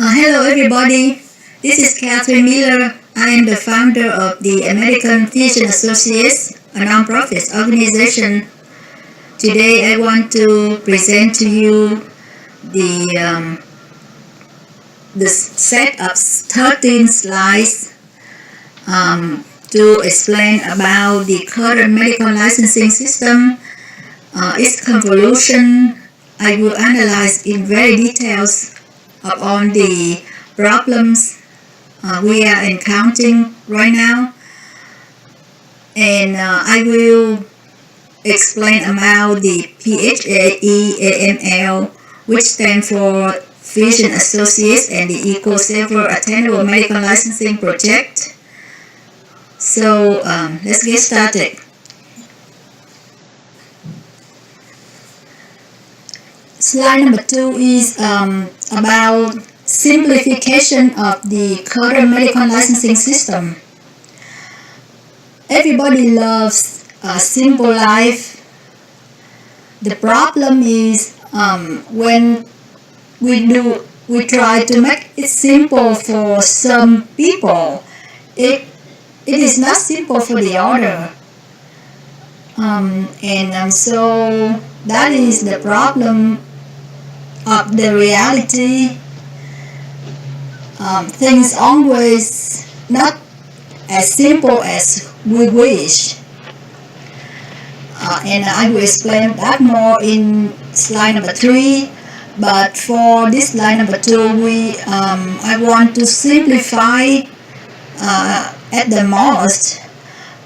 Hello everybody, this is Catherine Miller. I am the founder of the American Physician Associates, a non-profit organization. Today I want to present to you the set of 13 slides to explain about the current medical licensing system, its convolution. I will analyze in very details upon the problems we are encountering right now, and I will explain about the PhA which stands for Physician Associates and the Equal Safer Attainable Medical Licensing Project. So let's get started. Slide number 2 is about simplification of the current medical licensing system. Everybody loves a simple life. The problem is when we try to make it simple for some people, it is not simple for the other. So that is the problem of the reality. Things always not as simple as we wish, and I will explain that more in slide number 3. But for this slide number 2, I want to simplify at the most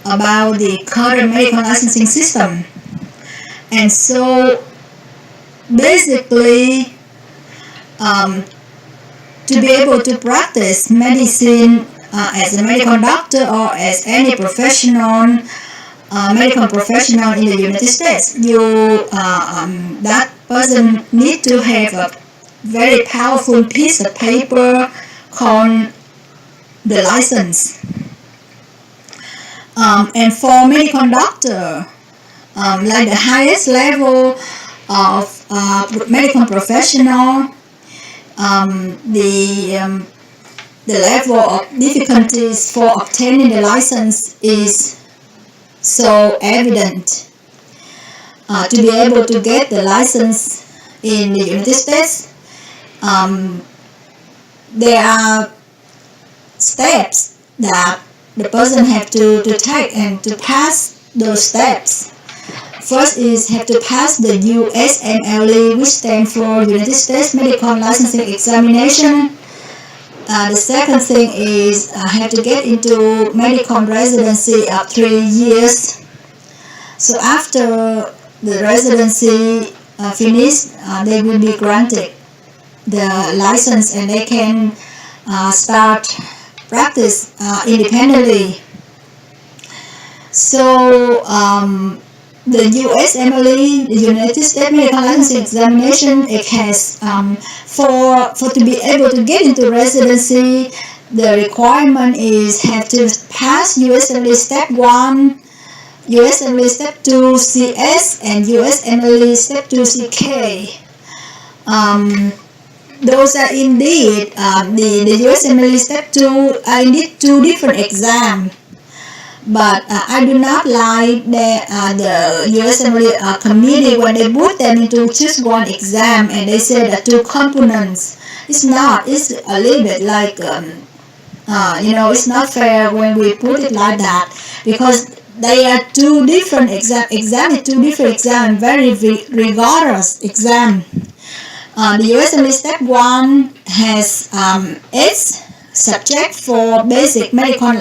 about the current medical licensing system. And so basically, to be able to practice medicine as a medical doctor or as any medical professional in the United States, that person need to have a very powerful piece of paper called the license. And for medical doctor, like the highest level of medical professional, the level of difficulties for obtaining the license is so evident. To be able to get the license in the United States, there are steps that the person have to take and to pass those steps. First is have to pass the USMLE, which stands for United States Medical Licensing Examination. The second thing is have to get into medical residency of 3 years. So after the residency finished, they will be granted the license and they can start practice independently. So the USMLE, the United States Medical Licensing Examination, it has for to be able to get into residency, the requirement is have to pass USMLE Step 1, USMLE Step 2 CS, and USMLE Step 2 CK. Those are indeed the USMLE Step 2 are indeed 2 different exams. But I do not like the USMLE committee when they put them into just one exam and they say the 2 components. It's not. It's a little bit like it's not fair when we put it like that, because they are 2 different exams, exactly 2 different exams, very rigorous exam. The USMLE Step 1 has 8 subjects for basic medical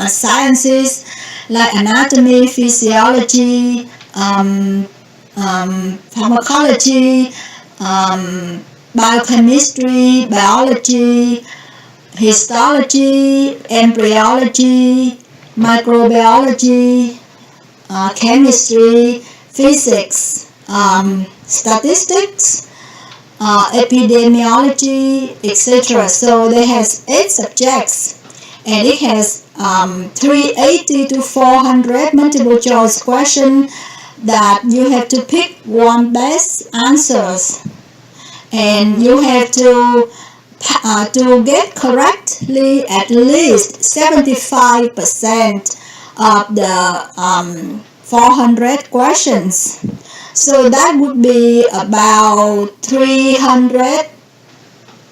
sciences like anatomy, physiology, pharmacology, biochemistry, biology, histology, embryology, microbiology, chemistry, physics, statistics, epidemiology, etc. So they has 8 subjects, and it has 380 to 400 multiple choice question that you have to pick one best answers, and you have to to get correctly at least 75% of the 400 questions. So that would be about 320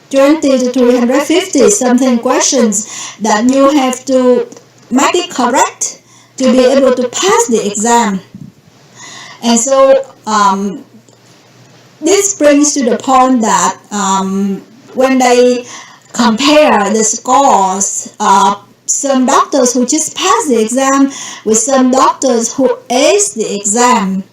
to 350 something questions that you have to make it correct to be able to pass the exam. And so this brings to the point that when they compare the scores of some doctors who just passed the exam with some doctors who aced the exam,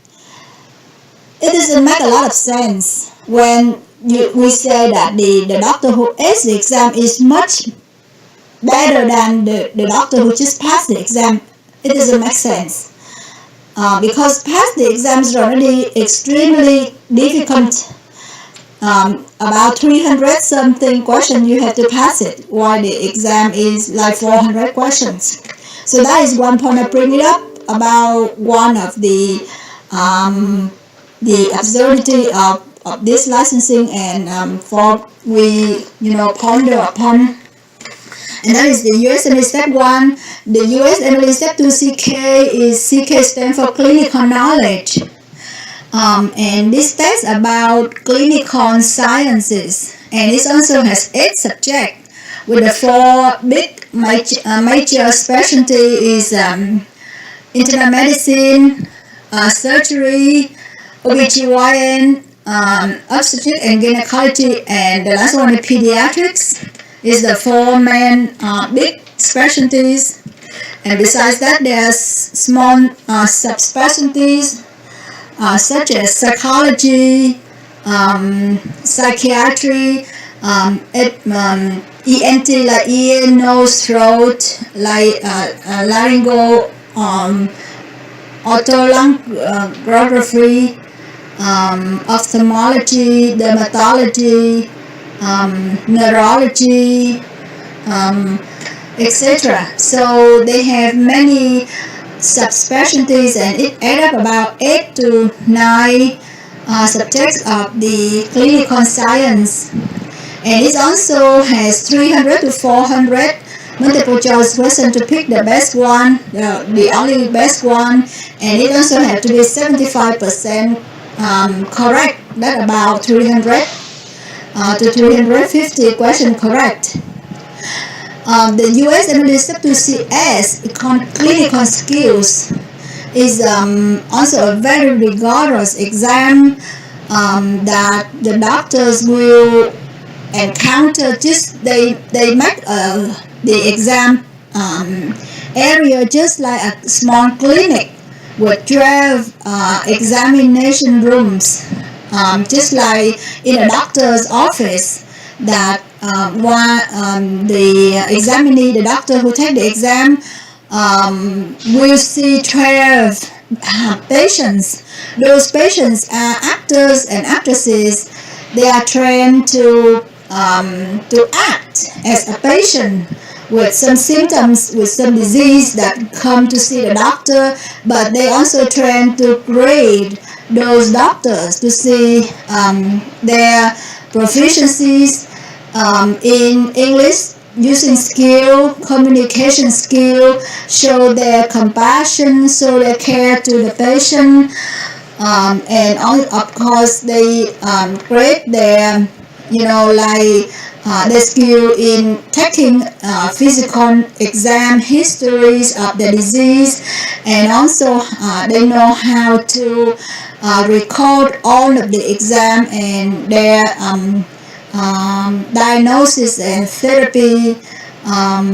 it doesn't make a lot of sense when we say that the doctor who aced the exam is much better than the doctor who just passed the exam. It doesn't make sense. Because pass the exam is already extremely difficult. About 300 something questions you have to pass it, while the exam is like 400 questions. So that is one point I bring it up about one of the absurdity of this licensing, and for we ponder upon. And that is the USMLE Step 1. The USMLE Step 2 CK is CK stands for Clinical Knowledge. And this test about clinical sciences. And it also has 8 subjects with the 4 big major specialty is internal medicine, surgery, OBGYN, obstetrics and gynecology, and the last one is pediatrics. Is the 4 main big specialties, and besides that there's small subspecialties such as psychology, psychiatry, ENT like ear, nose, throat, like laryngo, otolongography, ophthalmology, dermatology, neurology, etc. So they have many subspecialties, and it adds up about 8 to 9 subjects of the clinical science. And it also has 300 to 400 multiple choice questions to pick the best one, the only best one, and it also has to be 75% correct. That's about 300 to 350 questions correct. The USMLE Step 2 CS clinical skills is also a very rigorous exam that the doctors will encounter. Just they make the exam area just like a small clinic with 12 examination rooms. Just like in a doctor's office, that the examinee, the doctor who take the exam, will see 12 patients. Those patients are actors and actresses. They are trained to act as a patient with some symptoms, with some disease that come to see the doctor, but they also train to grade those doctors to see their proficiencies in English, using skill, communication skill, show their compassion, show their care to the patient, and of course they grade their their skill in taking physical exam histories of the disease, and also they know how to record all of the exam and their diagnosis and therapy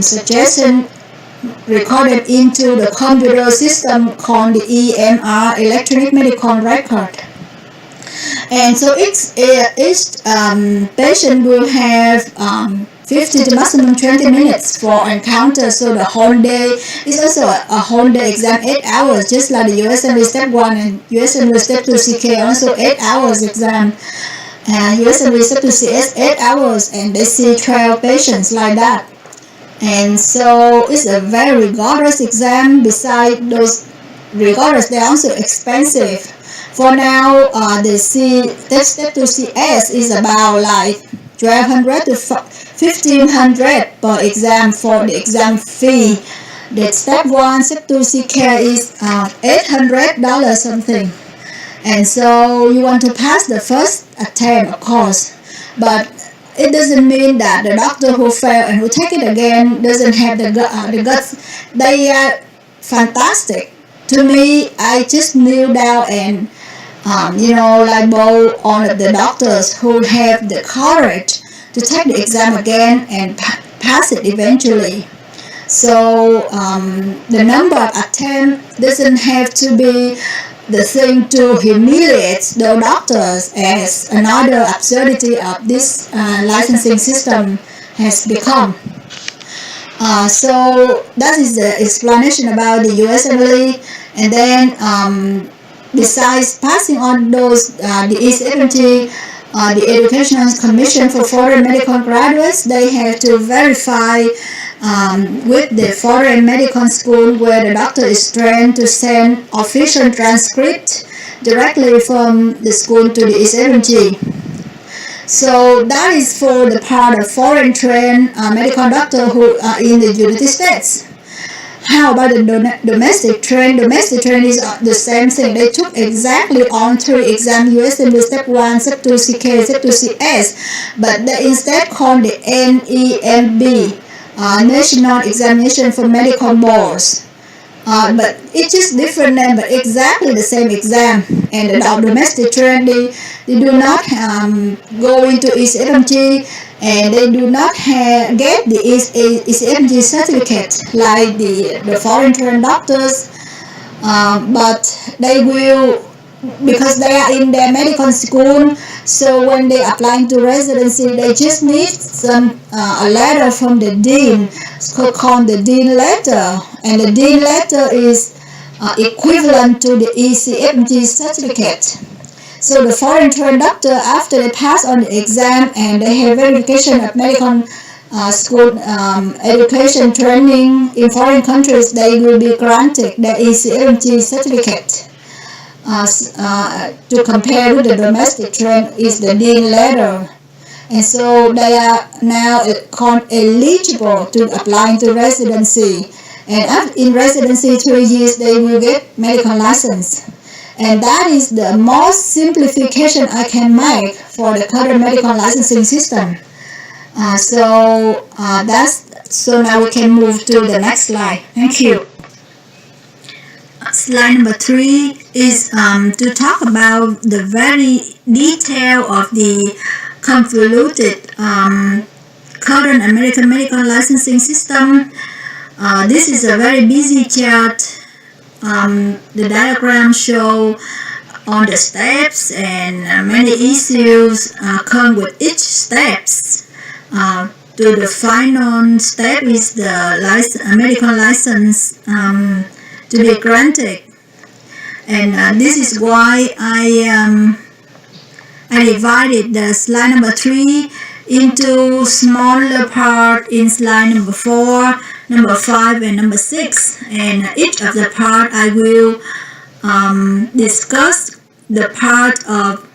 suggestion recorded into the computer system called the EMR, electronic medical record. And so each patient will have 50 to maximum 20 minutes for encounter. So the whole day is also a whole day exam, 8 hours, just like the USMLE Step 1 and USMLE Step 2 CK, also 8 hours exam. USMLE Step 2 CS 8 hours, and they see 12 patients like that. And so it's a very rigorous exam. Besides those rigorous, they're also expensive. For now, the Step 2 CS is about like $1,200 to $1,500 per exam for the exam fee. The step 1, step 2 CK is $800 something. And so you want to pass the first attempt, of course, but it doesn't mean that the doctor who fail and who take it again doesn't have the guts. They are fantastic. To me, I just kneel down and like bow on the doctors who have the courage to take the exam again and pass it eventually. So the number of attempts doesn't have to be the thing to humiliate the doctors, as another absurdity of this licensing system has become. So that is the explanation about the USMLE. And then besides passing on those, the ECFMT, the Educational Commission for Foreign Medical Graduates, they have to verify with the foreign medical school where the doctor is trained to send official transcript directly from the school to the ECFMT. So that is for the part of foreign trained medical doctor who are in the United States. How about the domestic train? Domestic train is the same thing. They took exactly on 3 exams, USMLE step 1, step 2 CK, step 2 CS, but they instead called the NEMB, National Examination for Medical Boards. But it's just different name, but exactly the same exam. And the domestic train, they do not go into ECFMT, and they do not get the ECFMT certificate like the foreign trained doctors, but they will, because they are in their medical school. So when they apply to residency, they just need a letter from the dean. It's called the dean letter, and the dean letter is equivalent to the ECFMT certificate. So the foreign trained doctor, after they pass on the exam and they have verification of medical school education training in foreign countries, they will be granted the ECFMT certificate. To compare with the domestic train is the dean letter. And so they are now eligible to apply to residency. And in residency 3 years, they will get medical license. And that is the most simplification I can make for the current medical licensing system. So now we can move to the next slide. Thank you. Slide number 3 is to talk about the very detail of the convoluted current American medical licensing system. This is a very busy chart. The diagram show on the steps, and many issues come with each steps. To the final step is the medical license to be granted. And this is why I divided the slide number 3 into smaller part in slide number 4, number 5, and number 6. And each of the part I will discuss the part of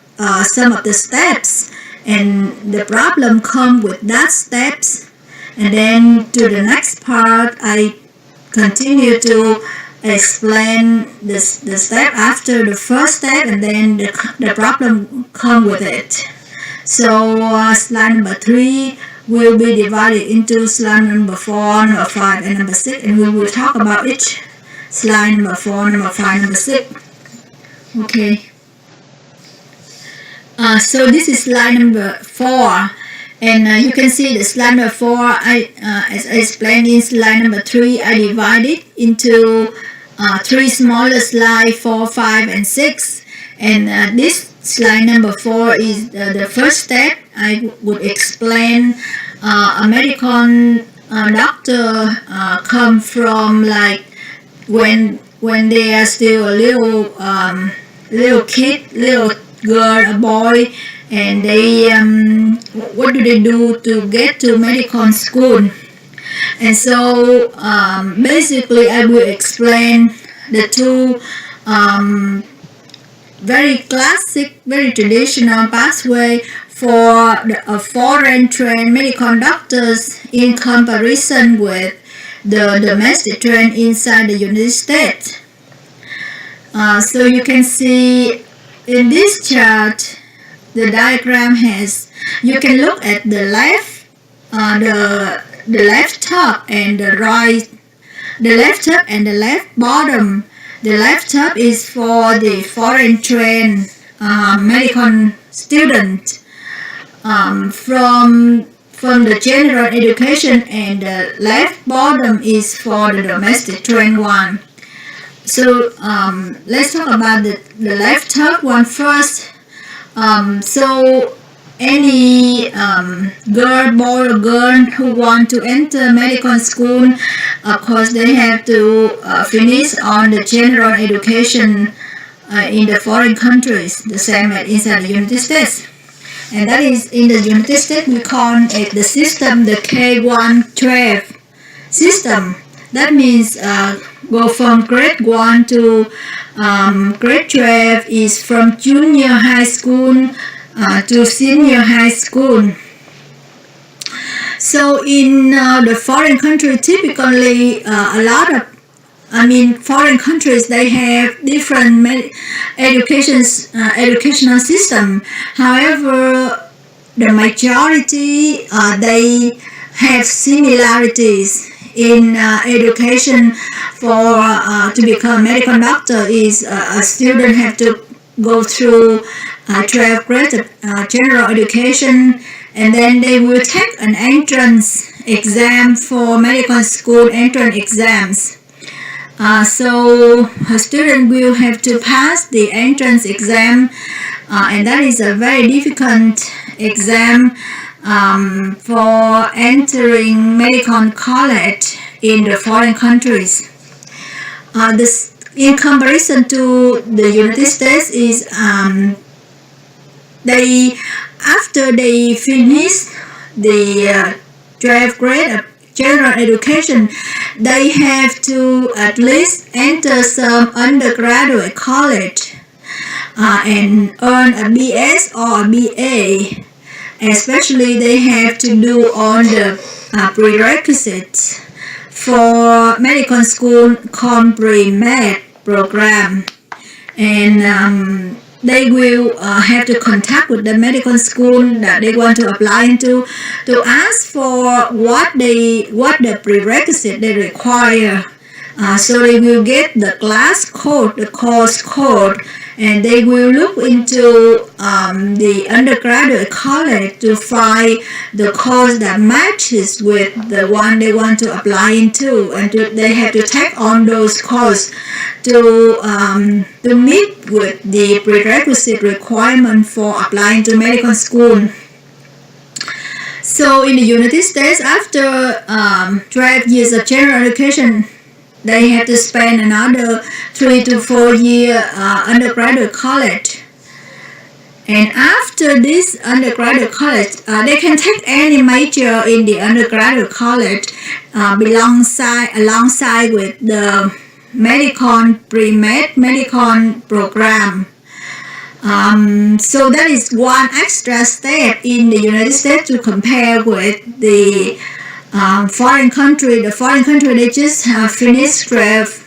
some of the steps and the problem come with that steps. And then to the next part, I continue to explain the step after the first step, and then the problem come with it. So slide number 3 will be divided into slide number 4, number 5, and number 6, and we will talk about each slide number 4, number 5, number 6. Okay. So this is slide number 4, and you can see the slide number 4. As I explained in slide number 3, I divided into 3 smaller slides, 4, 5, and 6. And this slide number 4 is the first step. I would explain a medical doctor come from like when they are still a little kid, little girl, a boy, and they what do they do to get to medical school. And so basically I will explain the two very classic, very traditional pathway for the foreign trained medical doctors in comparison with the domestic trained inside the United States. So you can see in this chart, the diagram has, you can look at the left, the left top and the right, the left top and the left bottom. The left top is for the foreign trained medical student from the general education, and the left bottom is for the domestic trained one. So let's talk about the left top one first. So any boy or girl who want to enter medical school, of course they have to finish on the general education in the foreign countries, the same as inside the United States. And that is in the United States we call it the system, the K-1-12 system. That means go from grade 1 to grade 12 is from junior high school to senior high school. So in the foreign country, typically foreign countries, they have different educational system. However, the majority they have similarities in education. For to become a medical doctor, is a student have to go through 12 grades of general education, and then they will take an entrance exam for medical school entrance exams. So a student will have to pass the entrance exam, and that is a very difficult exam for entering medical college in the foreign countries. In comparison to the United States, is after they finish the 12th grade of general education, they have to at least enter some undergraduate college and earn a BS or a BA. Especially they have to do all the prerequisites for medical school called pre-med program, and they will have to contact with the medical school that they want to apply into to ask for what the prerequisite they require. So they will get the class code, the course code, and they will look into the undergraduate college to find the course that matches with the one they want to apply into, and they have to take on those courses to meet with the prerequisite requirement for applying to medical school. So in the United States, after 12 years of general education, they have to spend another 3 to 4 year undergraduate college. And after this undergraduate college, they can take any major in the undergraduate college alongside with the pre-med medical program. So that is one extra step in the United States to compare with the foreign country. The foreign country, they just finished 12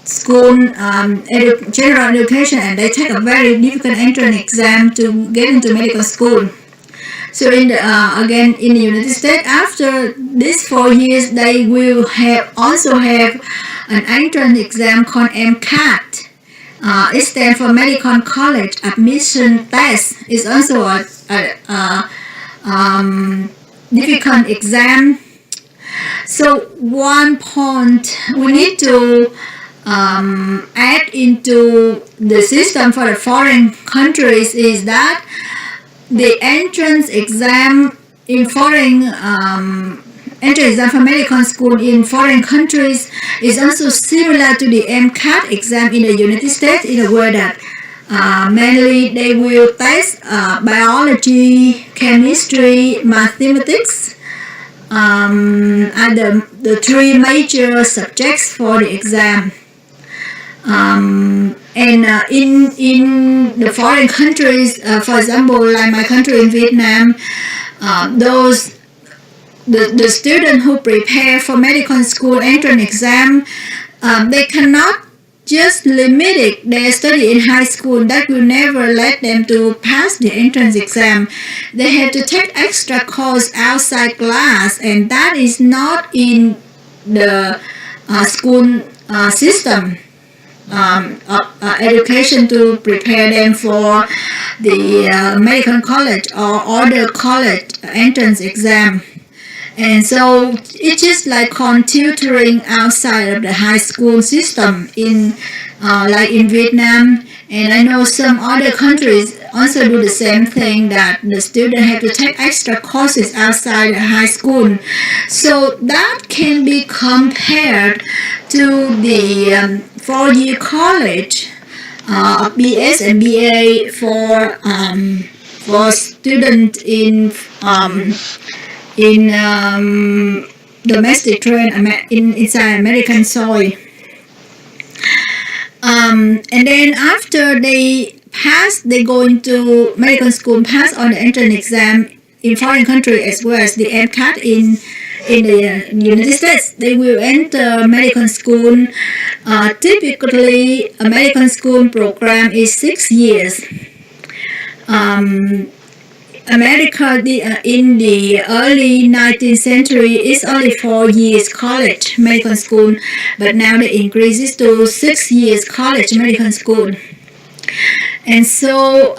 school general education, and they take a very difficult entrance exam to get into medical school. So in the in the United States, after these 4 years, they will also have an entrance exam called MCAT. It stands for Medical College Admission Test. It's also a difficult exam. So one point we need to add into the system for the foreign countries is that the entrance exam in foreign entrance exam for medical school in foreign countries is also similar to the MCAT exam in the United States, in a way that mainly they will test biology, chemistry, mathematics, are the three major subjects for the exam. And in the foreign countries, for example, like my country in Vietnam, those the student who prepare for medical school entrance exam, they cannot just limit their study in high school. That will never let them to pass the entrance exam. They have to take extra course outside class, and that is not in the school system education to prepare them for the medical college or other college entrance exam. And so it's just like on tutoring outside of the high school system in like in Vietnam. And I know some other countries also do the same thing, that the student have to take extra courses outside high school. So that can be compared to the 4-year college of BS and BA for students in domestic train inside American soil. And then after they pass, they go into medical school, pass on the entrance exam in foreign country as well as the MCAT in the United States. They will enter medical school. Typically, a medical school program is 6 years. America in the early 19th century is only 4 years college medical school, but now they increase it to 6 years college medical school. And so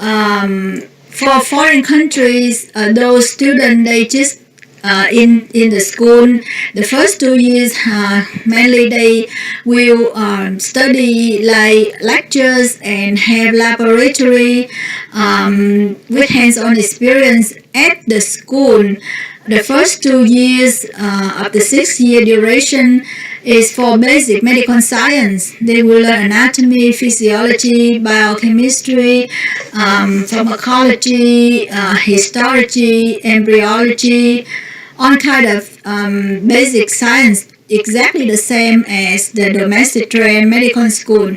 for foreign countries, those students, they just in the school, the first 2 years mainly they will study like lectures and have laboratory with hands-on experience at the school. The first 2 years of the 6-year duration is for basic medical science. They will learn anatomy, physiology, biochemistry, pharmacology, histology, embryology, all kind of basic science, exactly the same as the domestic trained medical school.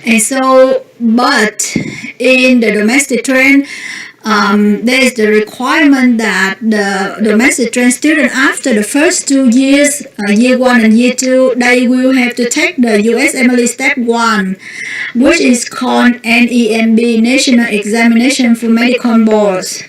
And so, but in the domestic trained, there is the requirement that the domestic trained student, after the first 2 years, year 1 and year 2, they will have to take the USMLE Step 1, which is called NEMB, National Examination for Medical Boards.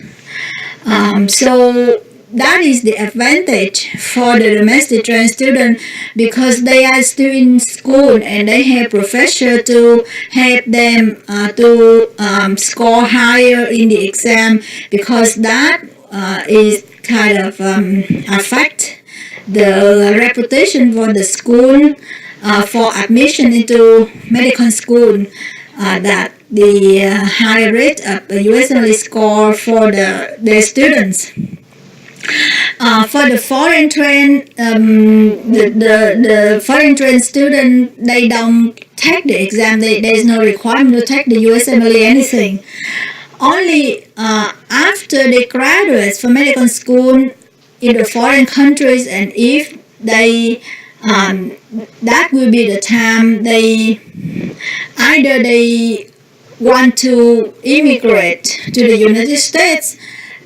So that is the advantage for the domestic trained student, because they are still in school and they have professor to help them to score higher in the exam, because that is kind of affect the reputation for the school for admission into medical school, that the high rate of the USMLE score for their students. For the foreign trained, the foreign trained student, they don't take the exam. There is no requirement to take the USMLE anything. Only after they graduate from medical school in the foreign countries, and if they that will be the time they either they want to immigrate to the United States,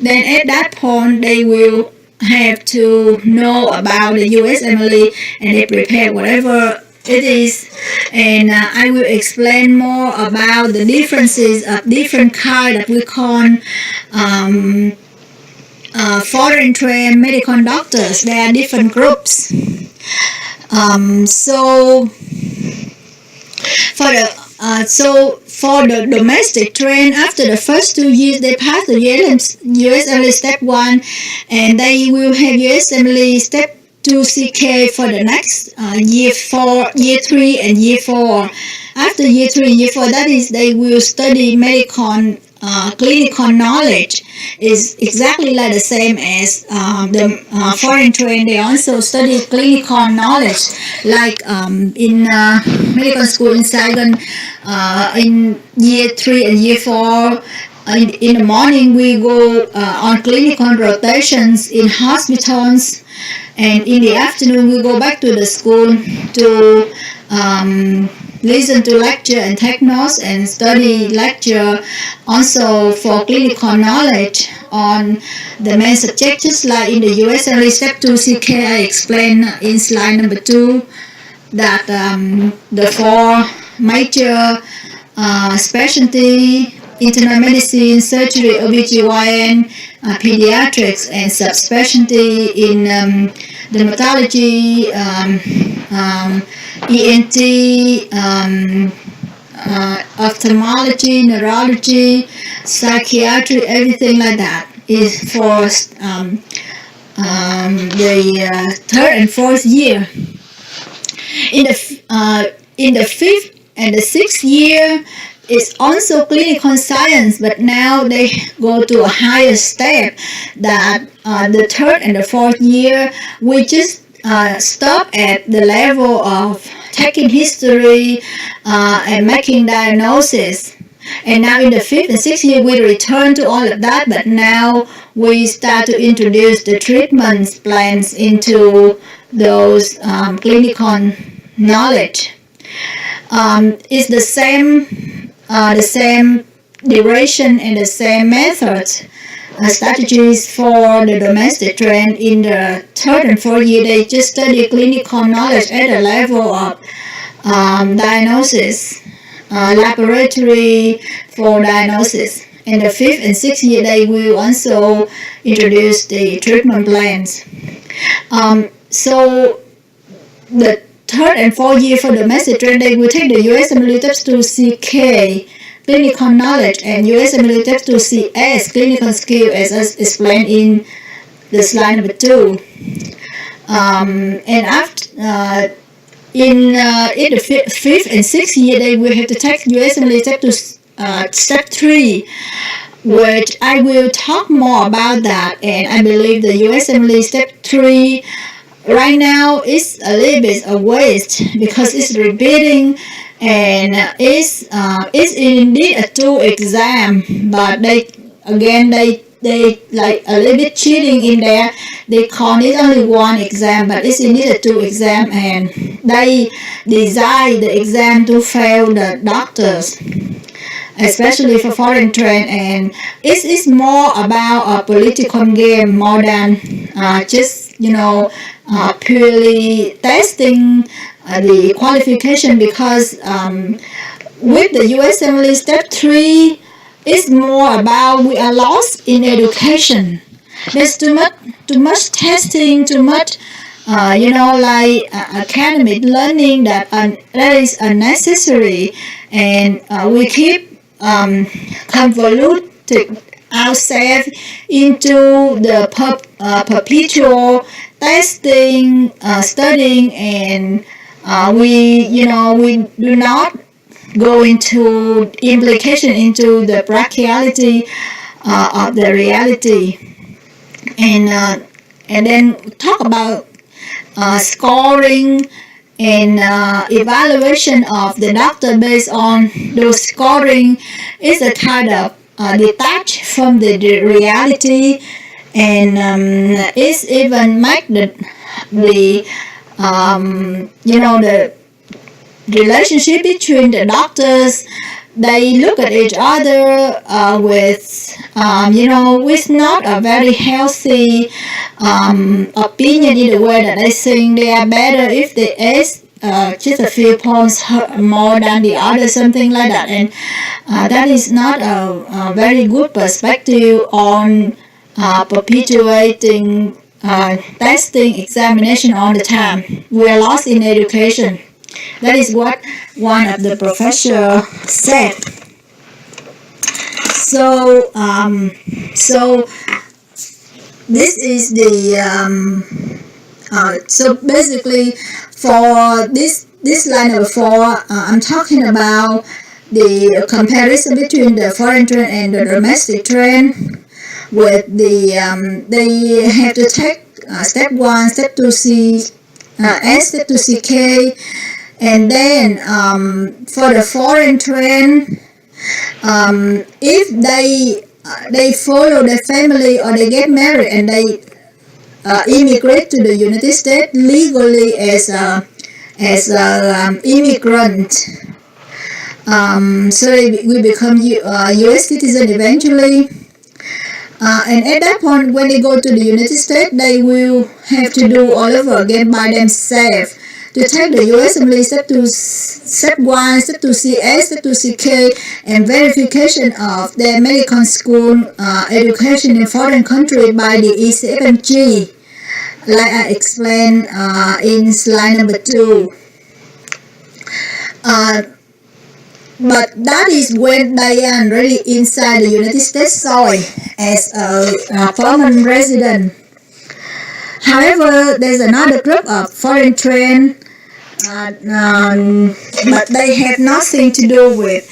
then at that point they will have to know about the USMLE and they prepare whatever it is. And I will explain more about the differences of different kind of we call foreign trained medical doctors. There are different groups. So for the domestic train, after the first 2 years, they pass the USMLE Step 1, and they will have USMLE Step 2 CK for the next year 3 and year 4. After year 3 and year 4, that is, they will study medical clinical knowledge. Is exactly like the same as the foreign trained. They also study clinical knowledge, like in medical school in Saigon. In year 3 and year 4, in the morning we go on clinical rotations in hospitals, and in the afternoon we go back to the school to listen to lecture and take notes and study lecture also for clinical knowledge on the main subject, just like in the USMLE Step 2 CK I explained in slide number 2 that the 4 major specialty: internal medicine, surgery, OBGYN, pediatrics, and subspecialty in dermatology, ENT, ophthalmology, neurology, psychiatry, everything like that is for the 3rd and 4th year. In the 5th and the 6th year, it's also clinical science, but now they go to a higher step that the 3rd and the 4th year, we just stop at the level of taking history and making diagnosis. And now in the 5th and 6th year, we return to all of that, but now we start to introduce the treatment plans into those clinical knowledge. It's the same duration and the same methods, strategies for the domestic trend. In the 3rd and 4th year, they just study clinical knowledge at the level of diagnosis, laboratory for diagnosis. In the 5th and 6th year, they will also introduce the treatment plans. So the 3rd and 4th year for domestic trend, they will take the USMLE Step 2 CK clinical knowledge and USMLE Step 2 CS clinical skill, as explained in the slide number 2. And after in the 5th and 6th year, they will have to take USMLE Step 2 Step 3, which I will talk more about that. And I believe the USMLE Step 3 right now is a little bit a waste because it's repeating and it's indeed a 2 exam, but they like a little bit cheating in there. They call it only 1 exam, but it's indeed a 2 exam, and they design the exam to fail the doctors, especially for foreign trend. And it's more about a political game more than just purely testing the qualification, because with the USMLE Step 3, it's more about we are lost in education. There's too much testing, too much academic learning that is unnecessary, and we keep convoluted ourselves into the perpetual testing, studying, and we do not go into implication into the practicality of the reality, and then talk about scoring and evaluation of the doctor based on those scoring is a kind of detached from the reality, and it's even make the relationship between the doctors. They look at each other with not a very healthy opinion, in the way that they think they are better if they ask just a few points more than the other, something like that. And that is not a very good perspective on perpetuating testing, examination all the time. We are lost in education. That is what one of the professors said. So this is the so basically for this line number 4, I'm talking about the comparison between the foreign trend and the domestic trend. With the they have to take step 1, step 2 C, and step 2 CK, and then for the foreign trend, if they follow their family or they get married and they immigrate to the United States legally as as an immigrant. So they will become U.S. citizen eventually. And at that point, when they go to the United States, they will have to do all over again by themselves to take the U.S. Assembly step 1, step 2 CS, step 2 CK, and verification of their medical school education in foreign country by the ECFMG, like I explained in slide number 2. But that is when they are already inside the United States soil as a permanent resident. However, there's another group of foreign trained, but they have nothing to do with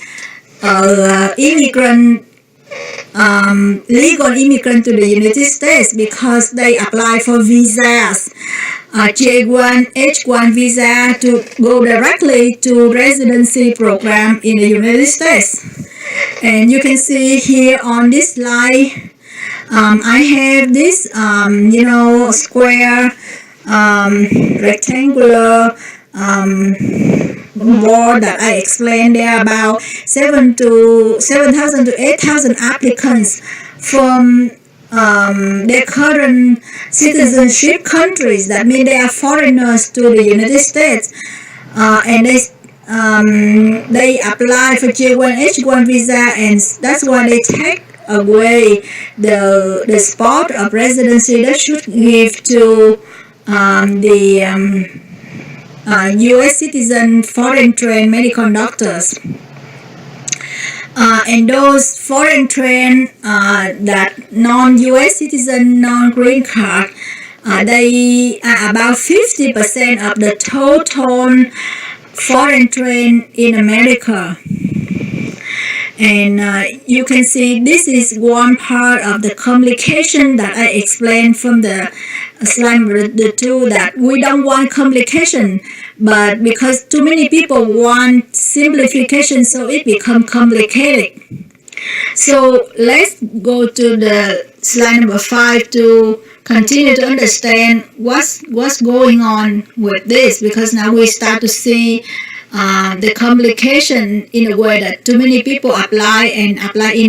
legal immigrant to the United States, because they apply for visas, J1, H1 visa to go directly to residency program in the United States. And you can see here on this slide, I have this, square, rectangular board that I explained there, about 7,000 to 8,000 applicants from their current citizenship countries. That means they are foreigners to the United States, and they apply for J1, H1 visa, and that's why they take away the spot of residency that should give to the U.S. citizen foreign trained medical doctors. And those foreign trained that non-U.S. citizen, non-green card, they are about 50% of the total foreign trained in America. And you can see this is one part of the complication that I explained from the slide number 2, that we don't want complication, but because too many people want simplification, so it becomes complicated. So let's go to the slide number 5 to continue to understand what's going on with this, because now we start to see the complication in a way that too many people apply in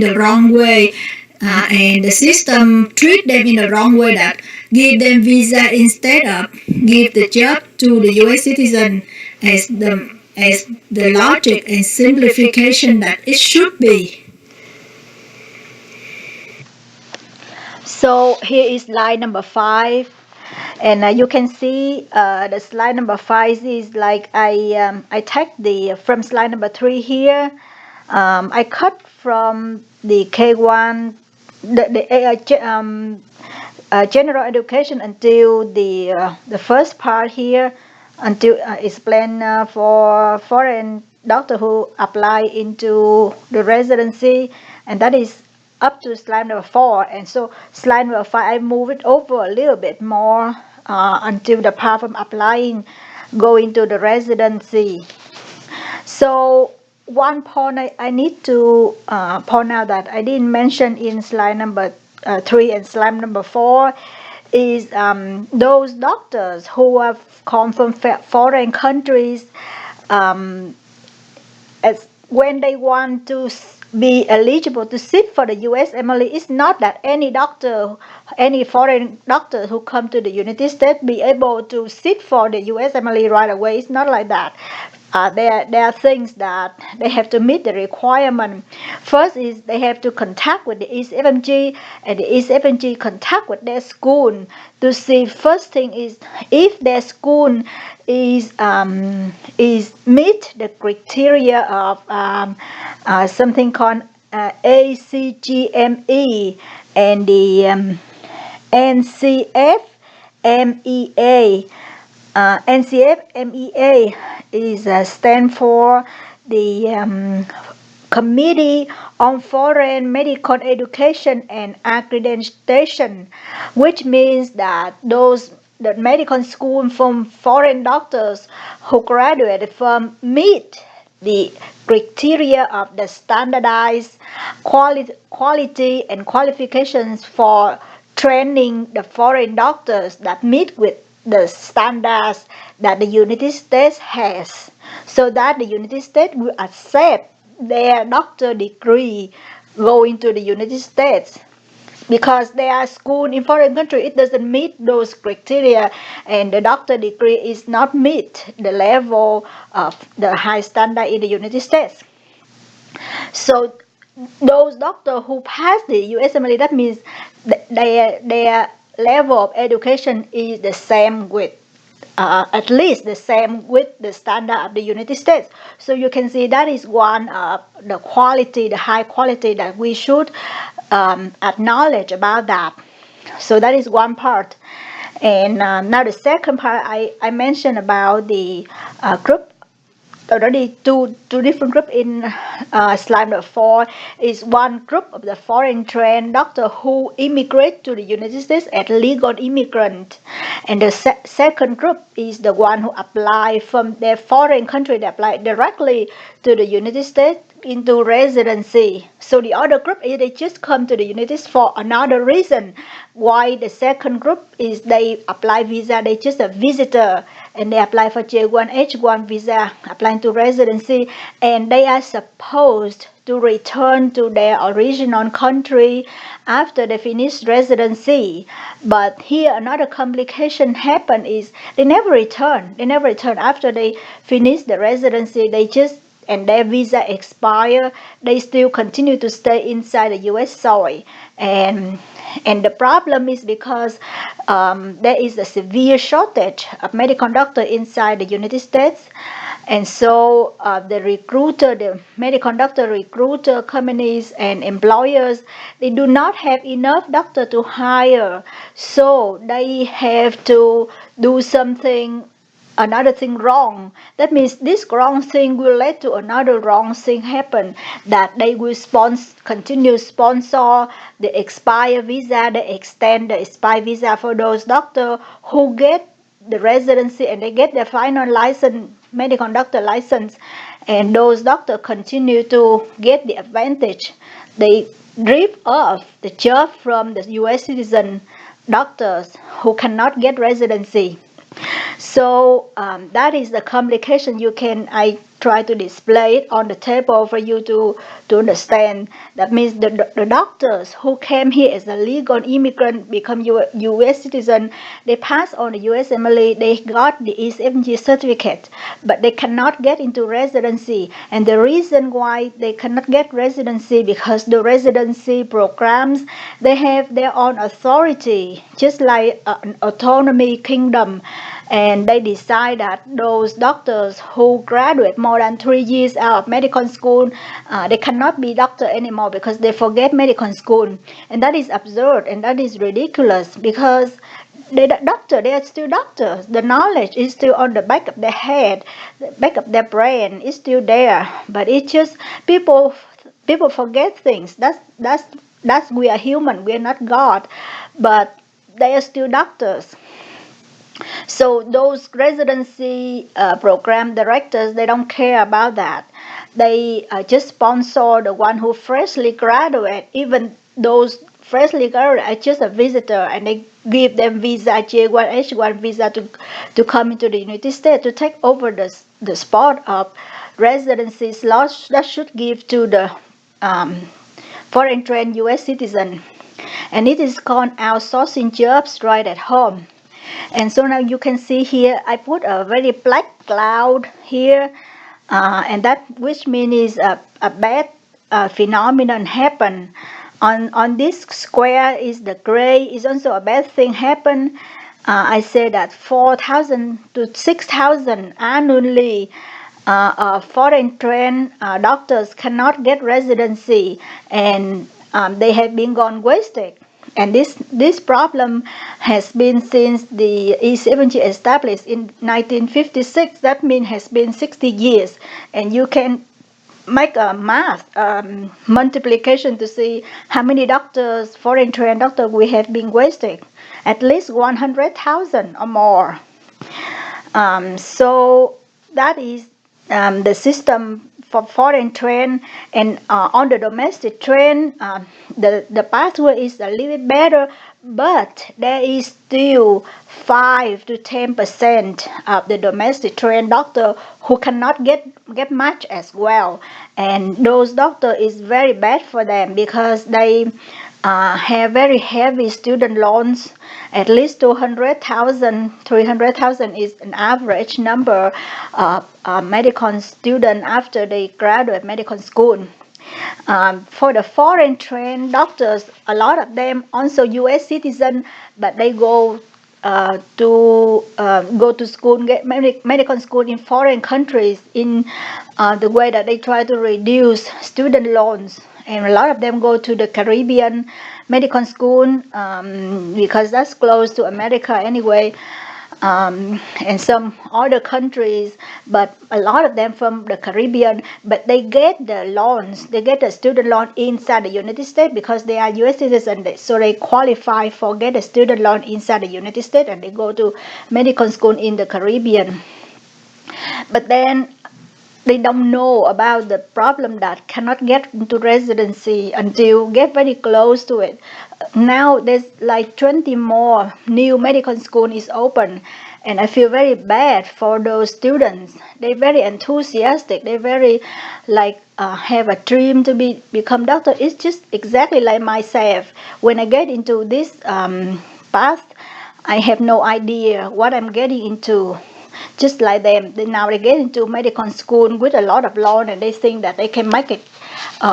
the wrong way, and the system treat them in the wrong way, that give them visa instead of give the job to the U.S. citizen as the logic and simplification that it should be. So here is slide number 5, and you can see the slide number 5 is like I take the from slide number 3 here. I cut from the K1 general education until the first part here, until explain for foreign doctor who apply into the residency, and that is up to slide number 4. And so slide number 5 I move it over a little bit more until the part from applying going to the residency. So one point I need to point out that I didn't mention in slide number 3 and slide number 4 is those doctors who have come from foreign countries, as when they want to be eligible to sit for the U.S. Emily, it's not that any foreign doctor who come to the United States be able to sit for the U.S. Emily right away. It's not like that. There are things that they have to meet the requirement. First is they have to contact with the ECFMG, and the ECFMG contact with their school to see. First thing is if their school is meet the criteria of something called ACGME and the NCFMEA. NCFMEA is stand for the Committee on Foreign Medical Education and Accreditation, which means that the medical school from foreign doctors who graduated from meet the criteria of the standardized quality and qualifications for training the foreign doctors that meet with the standards that the United States has, so that the United States will accept their doctor degree going to the United States. Because they are schooled in foreign country, it doesn't meet those criteria, and the doctor degree is not meet the level of the high standard in the United States. So those doctors who pass the USMLE, that means their level of education is the same with at least the same with the standard of the United States. So you can see that is one of the quality, the high quality that we should acknowledge about that. So that is one part. And now the second part, I mentioned about the group. Already two different groups in slide number 4 is one group of the foreign trained doctor who immigrate to the United States as legal immigrant, and the second group is the one who apply from their foreign country, they apply directly to the United States into residency. So the other group is they just come to the United States for another reason. Why the second group is they apply visa, they just a visitor, and they apply for J1, H1 visa, applying to residency, and they are supposed to return to their original country after they finish residency. But here another complication happen is they never return. They never return after they finish the residency. They just, and their visa expire, they still continue to stay inside the U.S. soil. And the problem is because there is a severe shortage of medical doctors inside the United States. And so the recruiter, the medical doctor recruiter companies and employers, they do not have enough doctors to hire. So they have to do another thing wrong. That means this wrong thing will lead to another wrong thing happen, that they will continue sponsor the expired visa, they extend the expired visa for those doctors who get the residency and they get their final license, medical doctor license, and those doctors continue to get the advantage. They rip off the job from the US citizen doctors who cannot get residency. So that is the complication. I try to display it on the table for you to understand. That means the doctors who came here as a legal immigrant, become U.S. citizen, they pass on the USMLE, they got the ECFG certificate, but they cannot get into residency. And the reason why they cannot get residency, because the residency programs, they have their own authority, just like an autonomy kingdom. And they decide that those doctors who graduate more than 3 years out of medical school, they cannot be doctor anymore because they forget medical school. And that is absurd and that is ridiculous, because they are still doctors. The knowledge is still on the back of their head, the back of their brain is still there. But it's just people forget things. That's we are human. We are not God, but they are still doctors. So those residency program directors, they don't care about that. They just sponsor the one who freshly graduate. Even those freshly graduate are just a visitor, and they give them visa, J1, H1 visa to come into the United States to take over the spot of residency slots that should give to the foreign trained U.S. citizen. And it is called outsourcing jobs right at home. And so now you can see here, I put a very black cloud here, and that which means a bad phenomenon happen. On this square is the gray, is also a bad thing happen. I say that 4,000 to 6,000 annually foreign trained doctors cannot get residency, and they have been gone wasted. And this problem has been since the E70 established in 1956. That means has been 60 years. And you can make a math multiplication to see how many doctors, foreign trained doctors, we have been wasted. At least 100,000 or more. So that is the system for foreign train and on the domestic train, the pathway is a little bit better, but there is still 5 to 10% of the domestic trained doctor who cannot get much as well, and those doctor is very bad for them because they have very heavy student loans. At least 200,000, 300,000 is an average number of medical student after they graduate medical school. For the foreign trained doctors, a lot of them also U.S. citizen, but they go to school, get medical school in foreign countries in the way that they try to reduce student loans. And a lot of them go to the Caribbean medical school because that's close to America anyway, and some other countries, but a lot of them from the Caribbean, but they get the loans, they get the student loan inside the United States because they are US citizens, so they qualify for get a student loan inside the United States, and they go to medical school in the Caribbean. But then they don't know about the problem that cannot get into residency until get very close to it. Now there's like 20 more new medical school is open, and I feel very bad for those students. They're very enthusiastic. They very like have a dream to become doctor. It's just exactly like myself. When I get into this path, I have no idea what I'm getting into. Just like them, now they get into medical school with a lot of loan, and they think that they can make it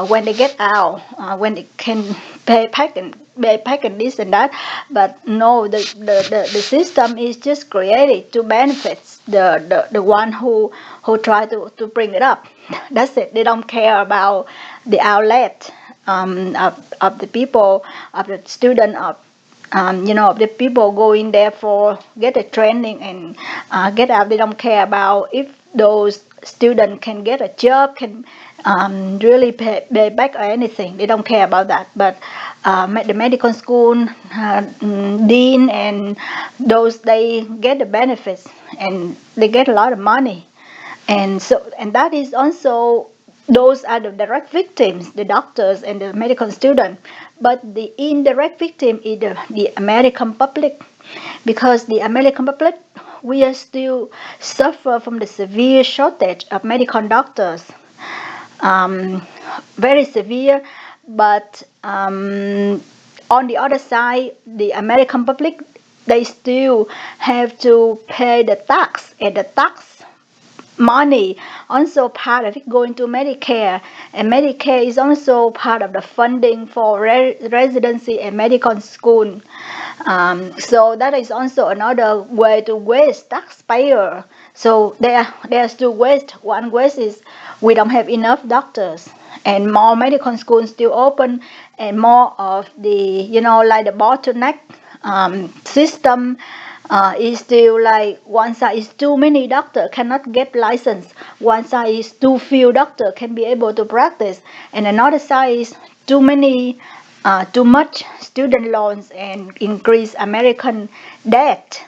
when they get out, when they can pay back and this and that. But no, the system is just created to benefit the one who try to bring it up. That's it. They don't care about the outlet of the people, of the student, of the people going there for get a training and get out. They don't care about if those students can get a job, can really pay back or anything. They don't care about that. But the medical school dean and those, they get the benefits and they get a lot of money, and that is also, those are the direct victims, the doctors and the medical student. But the indirect victim is the American public, because the American public, we are still suffer from the severe shortage of medical doctors, very severe. But on the other side, the American public, they still have to pay the tax, and the tax money also part of it going to Medicare, and Medicare is also part of the funding for residency and medical school. So that is also another way to waste taxpayer. So there's two waste. One waste is we don't have enough doctors, and more medical schools still open, and more of the like the bottleneck system is still like one side is too many doctors cannot get license, one side is too few doctors can be able to practice, and another side is too much student loans and increase American debt.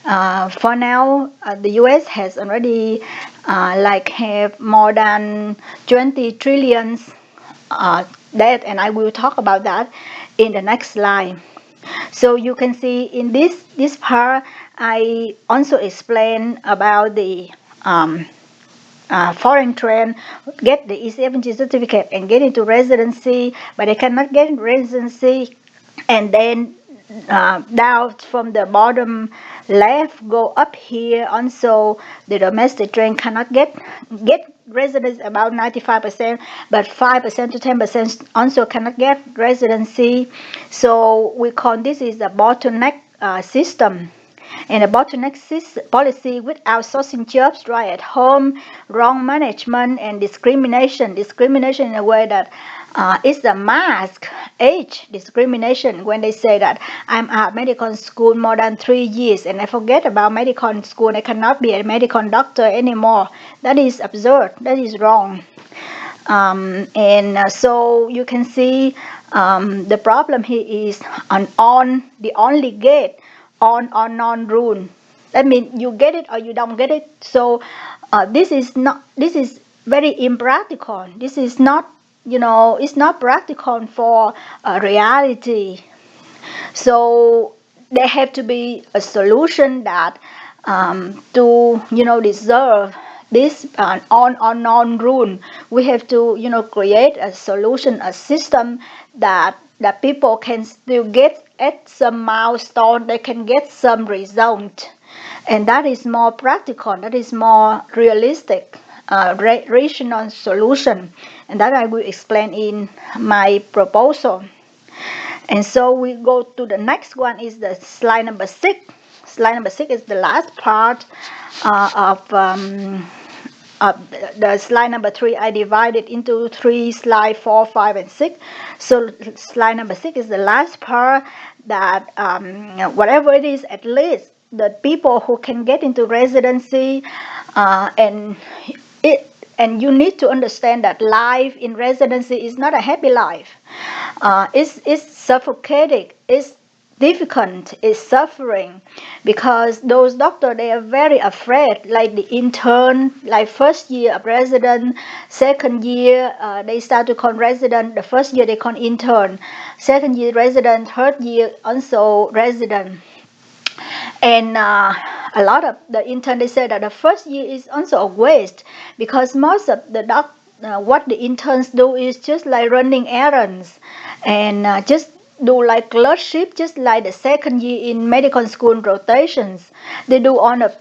For now, the US has already have more than 20 trillions debt, and I will talk about that in the next slide. So you can see in this part, I also explain about the foreign train get the E70 certificate and get into residency, but they cannot get into residency, and then down from the bottom left go up here. Also, the domestic train cannot get residence about 95%, but 5% to 10% also cannot get residency. So we call this is a bottleneck system. And a bottleneck policy with outsourcing jobs right at home, wrong management, and discrimination. Discrimination in a way that it's a mask age discrimination, when they say that I'm at medical school more than 3 years and I forget about medical school, I cannot be a medical doctor anymore. That is absurd. That is wrong. So you can see the problem here is on the only gate on rule. That means you get it or you don't get it. So this is very impractical. This is not, it's not practical for reality. So there have to be a solution that to deserve this on or non rule. We have to create a solution, a system that people can still get at some milestone, they can get some result, and that is more practical, that is more realistic, rational solution, and that I will explain in my proposal. And so we go to the next one, is the slide number 6. Slide number 6 is the last part of the slide number 3. I divided into 3 slides, 4, 5, and 6. So slide number 6 is the last part that whatever it is, at least the people who can get into residency, and you need to understand that life in residency is not a happy life. It's suffocating, it's difficult, it's suffering, because those doctors, they are very afraid, like the intern, like first year of resident, second year they start to call resident, the first year they call intern, second year resident, third year also resident. And a lot of the intern, they say that the first year is also a waste, because most of the what the interns do is just like running errands, and just do like clerkship, just like the second year in medical school rotations. They do on a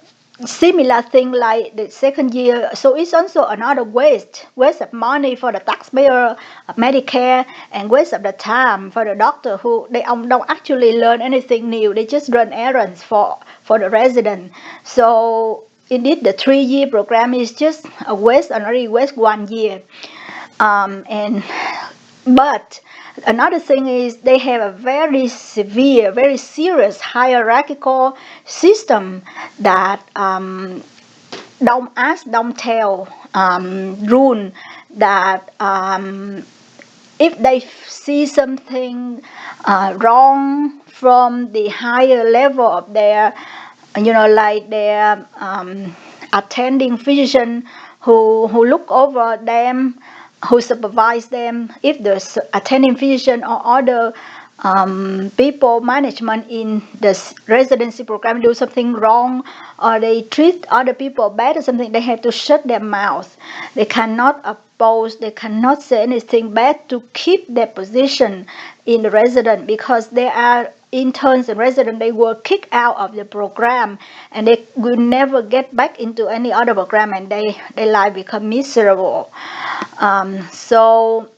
similar thing like the second year. So it's also another waste of money for the taxpayer, Medicare, and waste of the time for the doctor, who they don't actually learn anything new. They just run errands for the resident. So indeed the 3-year program is just a waste, already waste 1 year. But another thing is they have a very severe, very serious hierarchical system that don't ask, don't tell rule that if they see something wrong from the higher level of their, like their attending physician who look over them, who supervise them, if the attending physician or other people, management in the residency program do something wrong, or they treat other people bad or something, they have to shut their mouth. They cannot oppose, they cannot say anything bad to keep their position in the resident, because they are interns and residents, they were kicked out of the program and they will never get back into any other program, and their life become miserable. So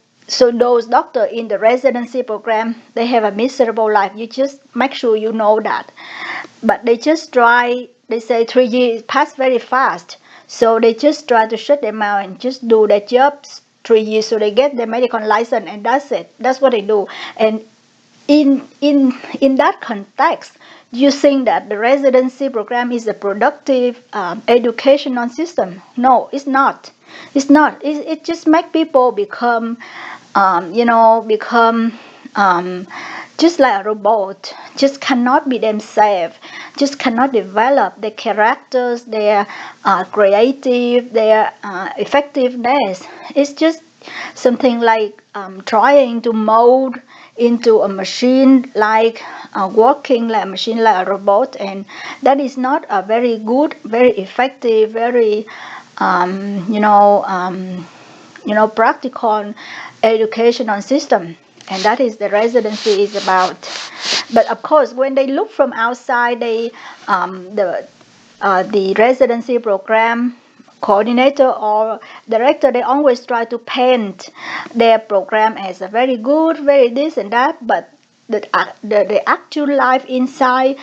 those doctors in the residency program, they have a miserable life. You just make sure you know that. But they just try, they say 3 years pass very fast. So they just try to shut their mouth and just do their jobs 3 years, so they get their medical license, and that's it. That's what they do. And in that context, you think that the residency program is a productive educational system? No, it's not. It's not. It just makes people become, just like a robot, just cannot be themselves, just cannot develop their characters, their creative, their effectiveness. It's just something like trying to mold into a machine, like working like a machine, like a robot, and that is not a very good, very effective, very practical educational system. And that is the residency is about. But of course, when they look from outside, the residency program coordinator or director, they always try to paint their program as a very good, very this and that. But the actual life inside,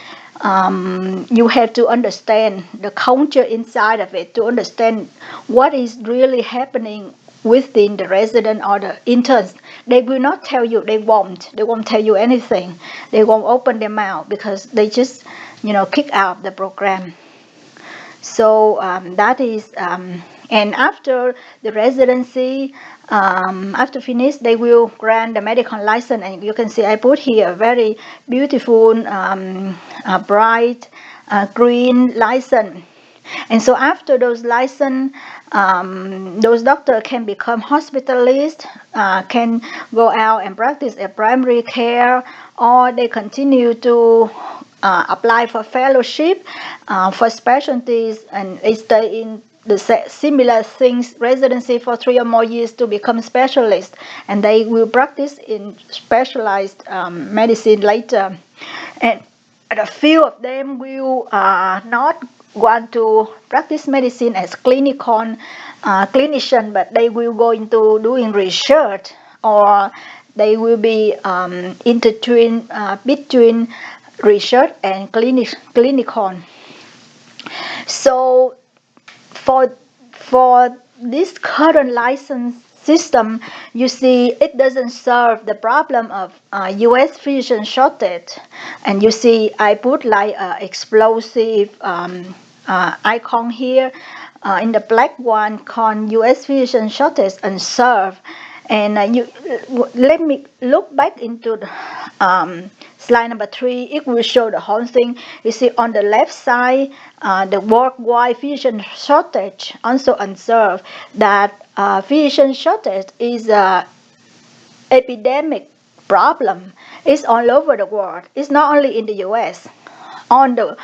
you have to understand the culture inside of it to understand what is really happening within the resident or the interns. They will not tell you, they won't tell you anything. They won't open their mouth because they just kick out the program. So that is, and after the residency, after finish, they will grant the medical license. And you can see I put here a very beautiful bright green license. And so after those license, those doctors can become hospitalists, can go out and practice a primary care, or they continue to apply for fellowship, for specialties, and they stay in the similar things residency for 3 or more years to become specialists, and they will practice in specialized medicine later. And a few of them will not want to practice medicine as clinician, but they will go into doing research, or they will be between research and clinical. So for this current license system, you see it doesn't serve the problem of U.S. physician shortage. And you see I put like explosive icon here in the black one called U.S. physician shortage unserved. And let me look back into the, slide number 3. It will show the whole thing. You see on the left side, the worldwide physician shortage also unserved. That physician shortage is an epidemic problem. It's all over the world. It's not only in the U.S. On the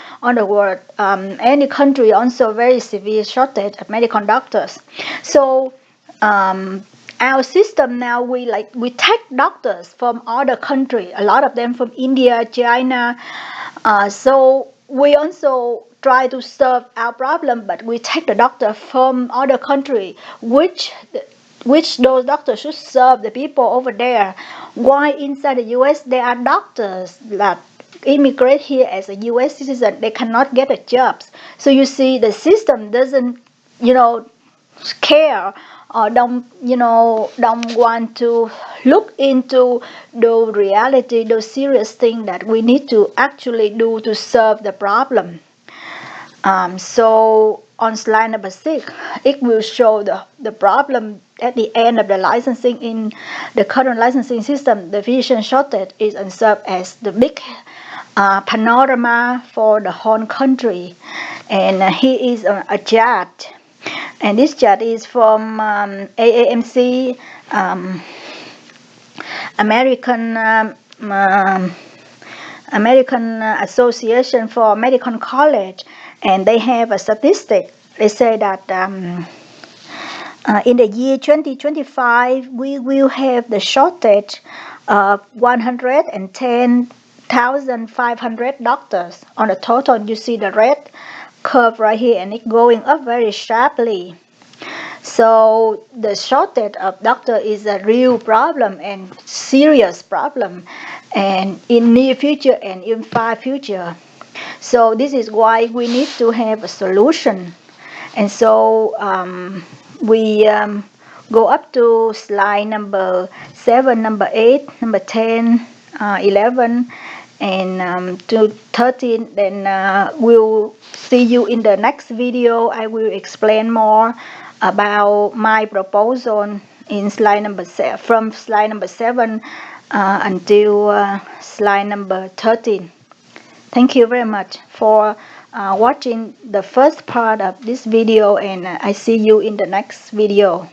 world, any country also very severe shortage of medical doctors. So our system now, we take doctors from other countries, a lot of them from India, China. So we also try to solve our problem, but we take the doctor from other countries, which those doctors should serve the people over there. Why inside the U.S. there are doctors that immigrate here as a U.S. citizen, they cannot get a jobs. So you see the system doesn't, care or don't want to look into the reality, those serious things that we need to actually do to solve the problem. So on slide number 6, it will show the problem at the end of the licensing. In the current licensing system, the physician shortage is unserved as the big panorama for the whole country. And here is a chart. And this chart is from AAMC, American Association for Medical College, and they have a statistic. They say that in the year 2025, we will have the shortage of 110,500 doctors on the total. You see the red curve right here, and it's going up very sharply. So the shortage of doctor is a real problem and serious problem, and in near future and in far future. So this is why we need to have a solution. And so we go up to slide number 7, number 8, number 10, 11, and to 13. Then we'll see you in the next video. I will explain more about my proposal in slide number 7, from slide number 7 until slide number 13. Thank you very much for watching the first part of this video, and I see you in the next video.